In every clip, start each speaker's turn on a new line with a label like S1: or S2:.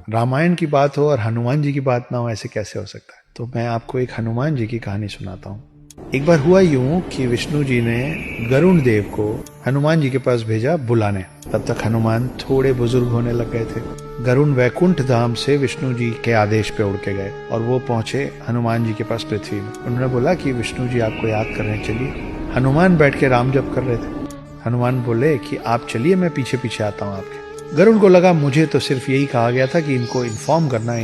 S1: रामायण की बात हो और हनुमान जी की बात ना हो, ऐसे कैसे हो सकता है। तो मैं आपको एक हनुमान जी की कहानी सुनाता हूँ। एक बार हुआ यूं कि विष्णु जी ने गरुण देव को हनुमान जी के पास भेजा बुलाने। तब तक हनुमान थोड़े बुजुर्ग होने लग गए थे। गरुण वैकुंठ धाम से विष्णु जी के आदेश पे उड़ के गए और वो पहुंचे हनुमान जी के पास पृथ्वी में। उन्होंने बोला कि विष्णु जी आपको याद कर रहे हैं, चलिए। हनुमान बैठ के राम जप कर रहे थे। हनुमान बोले कि आप चलिए, मैं पीछे पीछे आता हूँ आपके। गरुण को लगा मुझे तो सिर्फ यही कहा गया था कि इनको इन्फॉर्म करना है,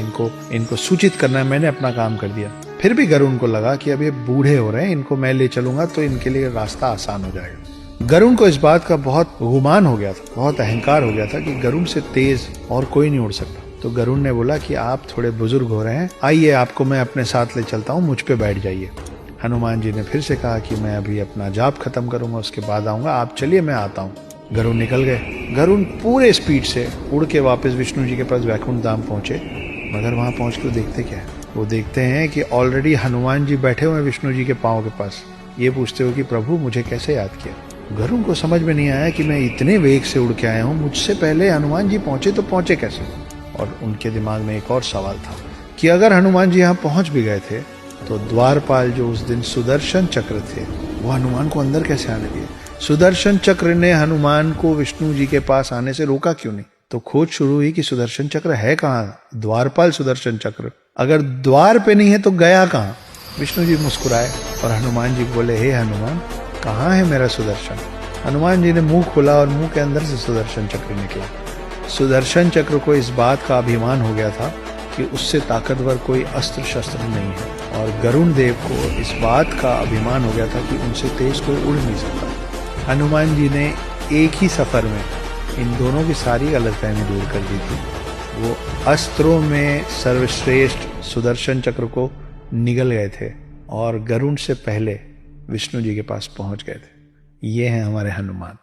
S1: इनको सूचित करना है, मैंने अपना काम कर दिया। फिर भी गरुण को लगा कि अब ये बूढ़े हो रहे हैं, इनको मैं ले चलूंगा तो इनके लिए रास्ता आसान हो जाएगा। गरुण को इस बात का बहुत गुमान हो गया था, बहुत अहंकार हो गया था कि गरुण से तेज और कोई नहीं उड़ सकता। तो गरुण ने बोला कि आप थोड़े बुजुर्ग हो रहे हैं, आइए आपको मैं अपने साथ ले चलता हूँ, मुझ पे बैठ जाइए। हनुमान जी ने फिर से कहा कि मैं अभी अपना जाप खत्म करूंगा, उसके बाद आऊंगा, आप चलिए मैं आता हूँ। गरुण निकल गए। गरुण पूरे स्पीड से उड़ के वापस विष्णु जी के पास वैकुंठ धाम पहुंचे। मगर वहां पहुंच कर देखते क्या है, वो देखते हैं कि ऑलरेडी हनुमान जी बैठे हुए हैं विष्णु जी के पांव के पास। ये पूछते हो कि प्रभु मुझे कैसे याद किया। गरुण को समझ में नहीं आया कि मैं इतने वेग से उड़ के आया हूँ, मुझसे पहले हनुमान जी पहुंचे तो पहुंचे कैसे। और उनके दिमाग में एक और सवाल था कि अगर हनुमान जी यहाँ पहुंच भी गए थे तो द्वारपाल जो उस दिन सुदर्शन चक्र थे वो हनुमान को अंदर कैसे आने दिए। सुदर्शन चक्र ने हनुमान को विष्णु जी के पास आने से रोका क्यों नहीं। तो खोज शुरू हुई कि सुदर्शन चक्र है कहाँ, द्वारपाल सुदर्शन चक्र अगर द्वार पे नहीं है तो गया कहाँ। विष्णु जी मुस्कुराए और हनुमान जी बोले, हे हनुमान, कहाँ है मेरा सुदर्शन। हनुमान जी ने मुंह खोला और मुंह के अंदर से सुदर्शन चक्र निकला। सुदर्शन चक्र को इस बात का अभिमान हो गया था कि उससे ताकतवर कोई अस्त्र शस्त्र नहीं है, और गरुण देव को इस बात का अभिमान हो गया था कि उनसे तेज कोई उड़ नहीं सकता। हनुमान जी ने एक ही सफर में इन दोनों की सारी गलतफहमी दूर कर दी थी। वो अस्त्रों में सर्वश्रेष्ठ सुदर्शन चक्र को निगल गए थे और गरुण से पहले विष्णु जी के पास पहुंच गए थे। ये हैं हमारे हनुमान।